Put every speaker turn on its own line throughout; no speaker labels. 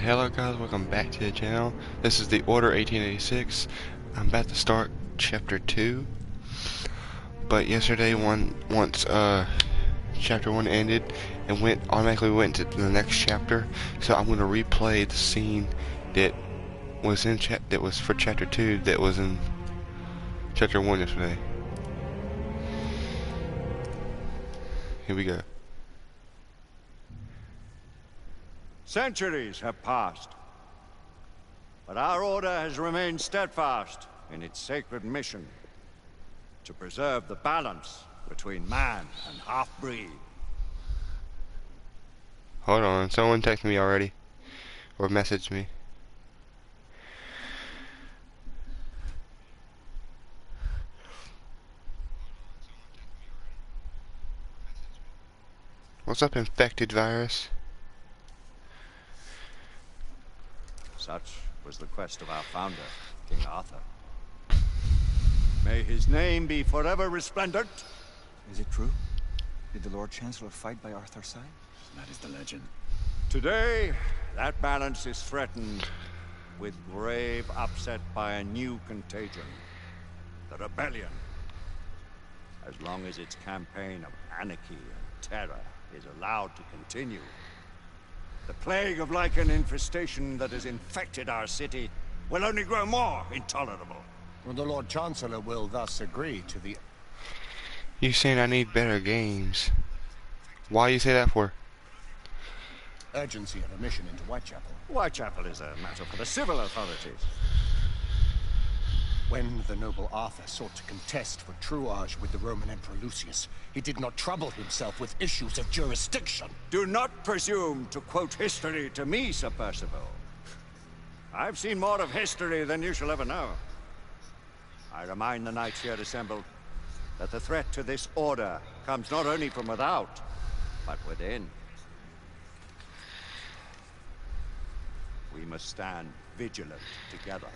Hello guys, welcome back to the channel. This is the Order 1886. I'm about to start chapter 2. But yesterday once chapter 1 ended and automatically went to the next chapter. So I'm gonna replay the scene that was for chapter 2 that was in chapter 1 yesterday. Here we go.
Centuries have passed, but our order has remained steadfast in its sacred mission to preserve the balance between man and half-breed.
Hold on, someone texted me already, or messaged me. What's up, infected virus?
Such was the quest of our founder, King Arthur. May his name be forever resplendent.
Is it true? Did the Lord Chancellor fight by Arthur's side?
That is the legend.
Today, that balance is threatened with grave upset by a new contagion, the rebellion. As long as its campaign of anarchy and terror is allowed to continue, the plague of Lycan infestation that has infected our city will only grow more intolerable.
Well, the Lord Chancellor will thus agree to the...
You saying I need better games. Why you say that for?
urgency of a mission into Whitechapel.
Whitechapel is a matter for the civil authorities.
When the noble Arthur sought to contest for truage with the Roman Emperor Lucius, he did not trouble himself with issues of jurisdiction.
Do not presume to quote history to me, Sir Percival. I've seen more of history than you shall ever know. I remind the knights here assembled that the threat to this order comes not only from without, but within. We must stand vigilant together,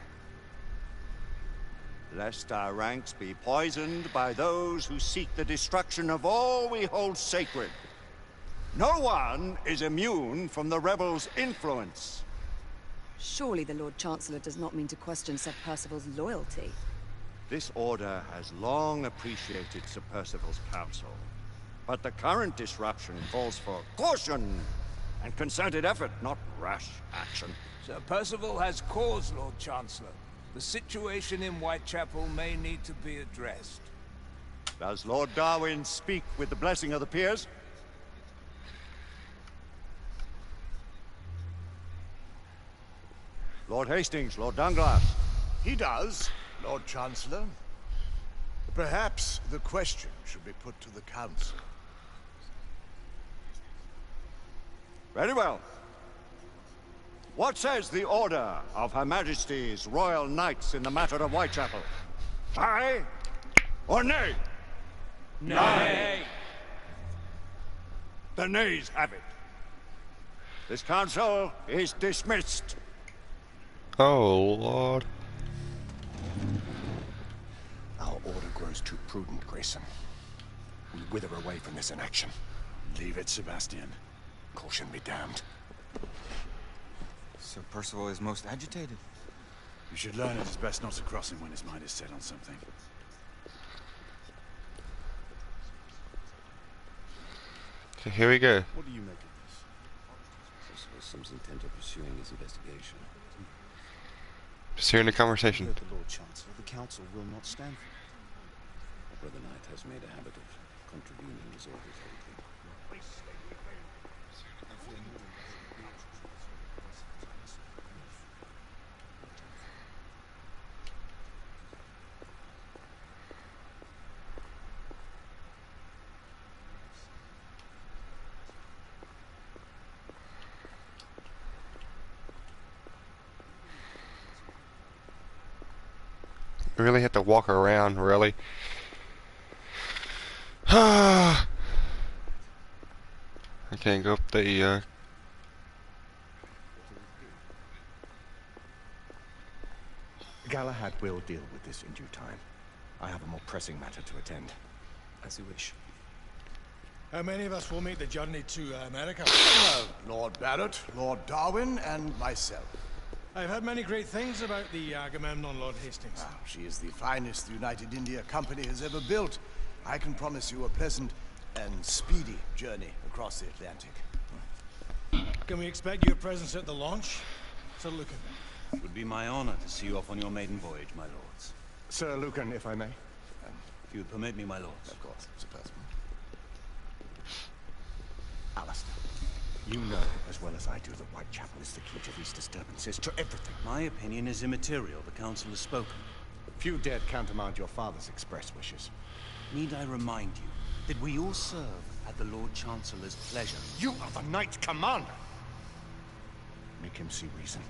lest our ranks be poisoned by those who seek the destruction of all we hold sacred. No one is immune from the rebels' influence.
Surely the Lord Chancellor does not mean to question Sir Percival's loyalty.
This order has long appreciated Sir Percival's counsel, but the current disruption calls for caution and concerted effort, not rash action.
Sir Percival has cause, Lord Chancellor. The situation in Whitechapel may need to be addressed.
Does Lord Darwin speak with the blessing of the peers? Lord Hastings, Lord Dunglass.
He does, Lord Chancellor. Perhaps the question should be put to the Council.
Very well. What says the Order of Her Majesty's Royal Knights in the matter of Whitechapel? Aye or nay?
Nay.
The nays have it. This council is dismissed.
Oh, Lord.
Our order grows too prudent, Grayson. We wither away from this inaction.
Leave it, Sebastian.
Caution be damned.
Sir Percival is most agitated.
You should learn it is best not to cross him when his mind is set on something.
So here we go.
What do you make of this?
Percival seems intent on pursuing his investigation.
Just hearing the conversation.
The Lord Chancellor, the Council will not stand for it. My brother Knight has made a habit of contravening his orders.
We really have to walk around, really. I can't go up the,
Galahad will deal with this in due time. I have a more pressing matter to attend.
As you wish.
How many of us will make the journey to America?
Lord Barrett, Lord Darwin, and myself.
I've heard many great things about the Agamemnon, Lord Hastings.
Ah, she is the finest the United India Company has ever built. I can promise you a pleasant and speedy journey across the Atlantic.
Can we expect your presence at the launch? Sir Lucan.
It would be my honor to see you off on your maiden voyage, my lords.
Sir Lucan, if I may.
If you would permit me, my lords.
Of course, Sir Percival.
Alistair, you know as well as I do that Whitechapel is the key to these disturbances, to everything.
My opinion is immaterial. The council has spoken.
Few dared countermand your father's express wishes.
Need I remind you that we all serve at the Lord Chancellor's pleasure?
You are the Knight Commander! Make him see reason.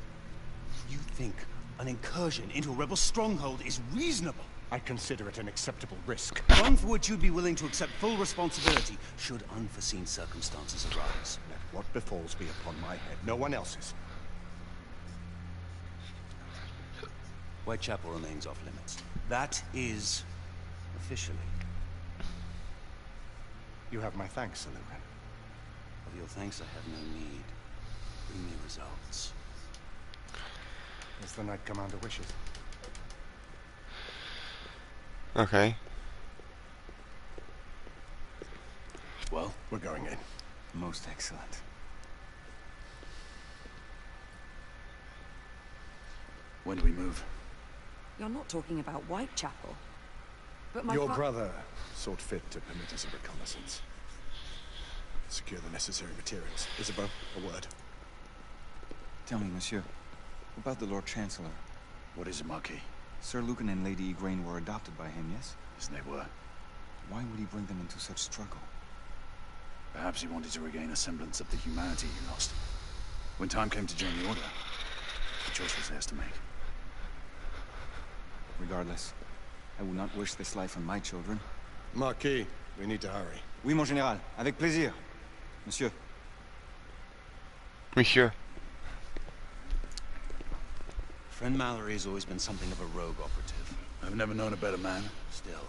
You think an incursion into a rebel stronghold is reasonable?
I consider it an acceptable risk.
One for which you'd be willing to accept full responsibility should unforeseen circumstances arise.
Let what befalls be upon my head, no one else's.
Whitechapel remains off limits. That is officially.
You have my thanks, Sir Lucan.
Of your thanks I have no need. Bring me results.
As the Knight Commander wishes.
Okay.
Well, we're going in.
Most excellent.
When do we move?
You're not talking about Whitechapel. But my
Your brother sought fit to permit us a reconnaissance. Secure the necessary materials. Isabeau, a word.
Tell me, monsieur, about the Lord Chancellor.
What is it, Marquis?
Sir Lucan and Lady Igraine were adopted by him, yes?
Yes, they were.
Why would he bring them into such struggle?
Perhaps he wanted to regain a semblance of the humanity he lost. When time came to join the Order, the choice was theirs to make.
Regardless, I would not wish this life on my children.
Marquis, we need to hurry.
Oui, mon général. Avec plaisir. Monsieur.
Monsieur.
Friend Mallory has always been something of a rogue operative.
I've never known a better man.
Still,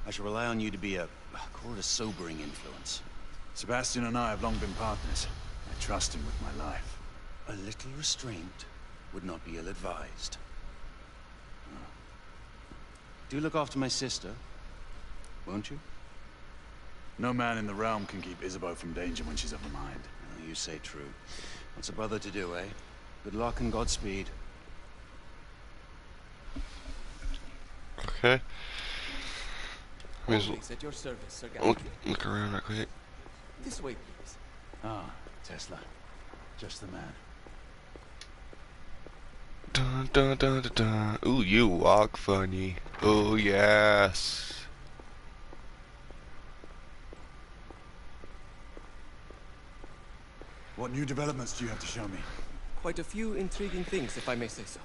I shall rely on you to be call it a sobering influence.
Sebastian and I have long been partners. I trust him with my life.
A little restraint would not be ill-advised. Do look after my sister, won't you?
No man in the realm can keep Isabeau from danger when she's of the mind.
Oh, you say true. What's a brother to do, eh? Good luck and Godspeed.
Okay.
Always at your service, Sir Galahad.
Look around right quick.
This way, please.
Ah, Tesla. Just the man.
Dun dun dun dun dun. Ooh, you walk funny. Oh yes.
What new developments do you have to show me?
Quite a few intriguing things, if I may say so.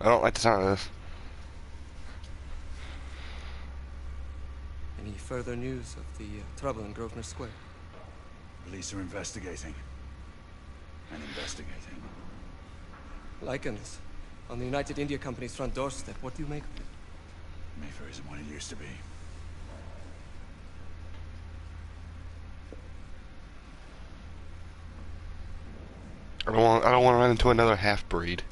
I don't like the sound of this.
Any further news of the trouble in Grosvenor Square?
Police are investigating. And investigating.
Lycans, on the United India Company's front doorstep. What do you make of it?
Mayfair isn't what it used to be.
I don't want to run into another half-breed.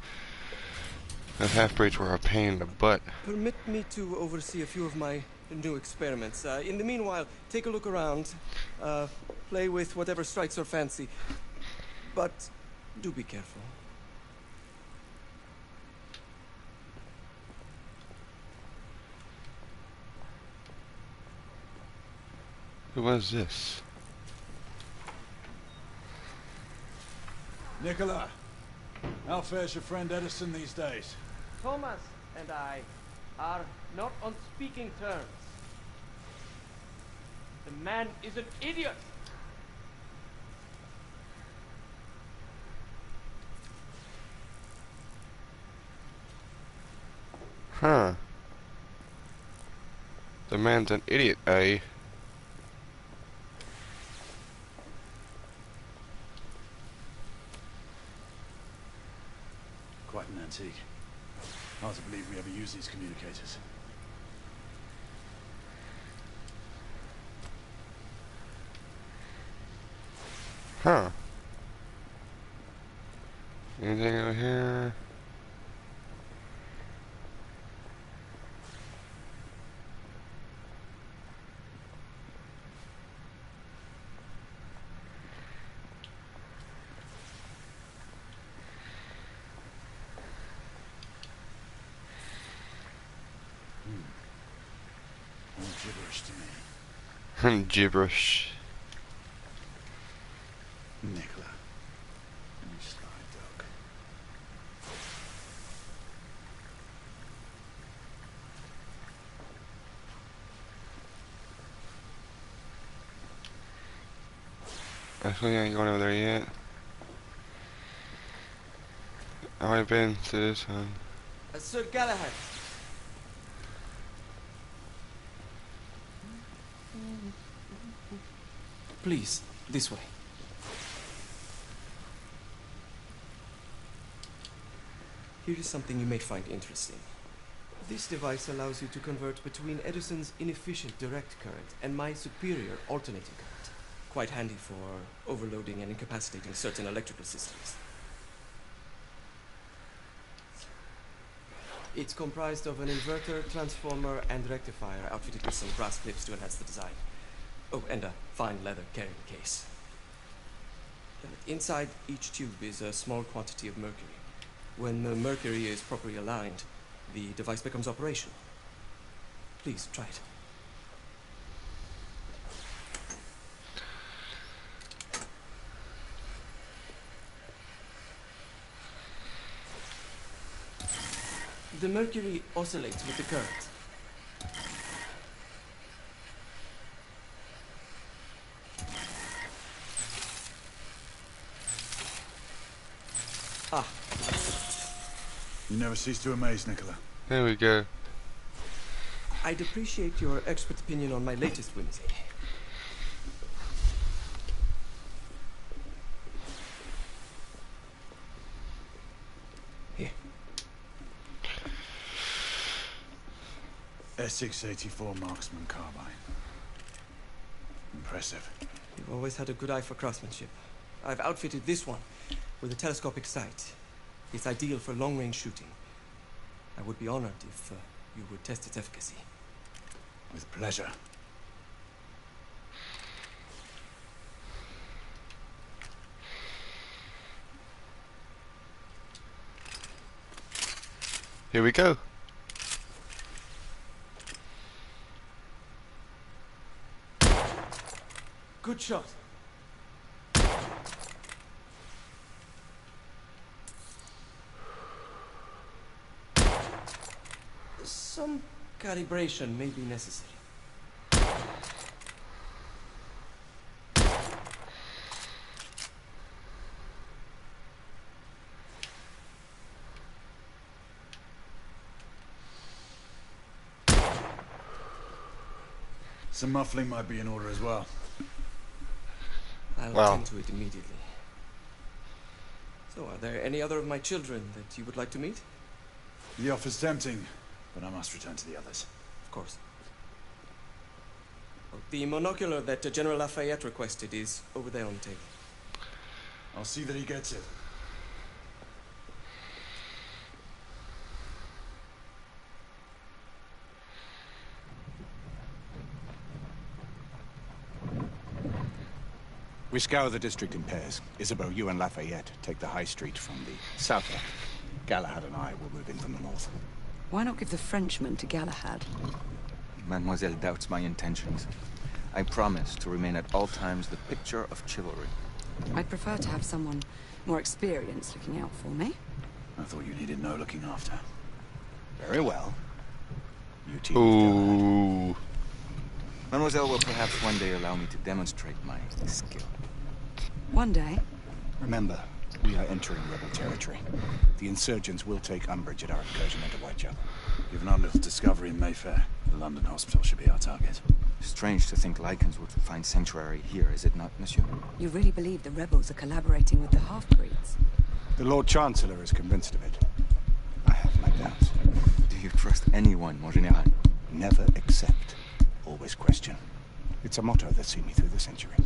Those half-breeds were a pain in the butt.
Permit me to oversee a few of my new experiments. In the meanwhile, take a look around. Play with whatever strikes your fancy. But do be careful.
Who was this?
Nicola, how fares your friend Edison these days?
Thomas and I are not on speaking terms. The man is an idiot.
Huh. The man's an idiot, eh?
Quite an antique. Hard to believe we ever use these communicators.
Huh. Anything over here?
All gibberish to me.
Gibberish.
Nicola. You sly dog.
Actually, I ain't going over there yet. I've been to this one.
Sir Galahad. Please, this way. Here is something you may find interesting. This device allows you to convert between Edison's inefficient direct current and my superior alternating current. Quite handy for overloading and incapacitating certain electrical systems. It's comprised of an inverter, transformer, and rectifier outfitted with some brass clips to enhance the design. Oh, and a fine leather carrying case. Inside each tube is a small quantity of mercury. When the mercury is properly aligned, the device becomes operational. Please, try it. The mercury oscillates with the current. Ah.
You never cease to amaze, Nicola.
There we go.
I'd appreciate your expert opinion on my latest whimsy. Here.
S684 marksman carbine. Impressive.
You've always had a good eye for craftsmanship. I've outfitted this one with a telescopic sight. It's ideal for long-range shooting. I would be honored if you would test its efficacy.
With pleasure.
Here we go.
Good shot. Some calibration may be necessary.
Some muffling might be in order as well.
I'll attend to it immediately. So, are there any other of my children that you would like to meet?
The offer's tempting, but I must return to the others.
Of course. Oh, the monocular that General Lafayette requested is over there on the table.
I'll see that he gets it.
We scour the district in pairs. Isabeau, you and Lafayette take the high street from the south end. Galahad and I will move in from the north.
Why not give the Frenchman to Galahad?
Mademoiselle doubts my intentions. I promise to remain at all times the picture of chivalry.
I'd prefer to have someone more experienced looking out for me.
I thought you needed no looking after.
Very well. You team
Ooh.
Mademoiselle will perhaps one day allow me to demonstrate my skill.
One day.
Remember, we are entering rebel territory. The insurgents will take umbrage at our incursion into Whitechapel.
Given our little discovery in Mayfair, the London hospital should be our target.
Strange to think Lycans would find sanctuary here, is it not, monsieur?
You really believe the rebels are collaborating with the half-breeds?
The Lord Chancellor is convinced of it. I have my doubts.
trust anyone, mon général.
Never accept, always question. It's a motto that's seen me through the centuries.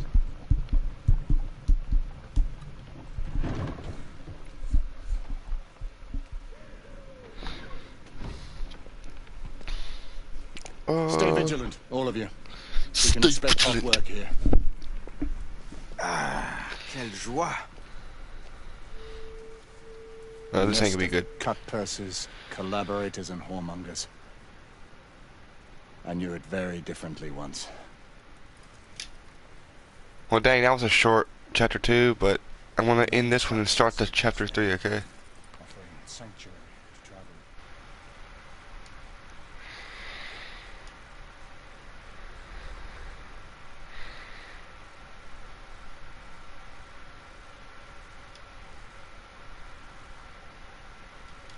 Stay vigilant, all of you. We can expect hot work here.
Ah, quelle joie.
This ain't gonna be good.
Cut purses, collaborators, and whoremongers. I knew it very differently once.
Well, dang, that was a short chapter 2, but I want to end this one and start the chapter 3, okay?
Offering sanctuary.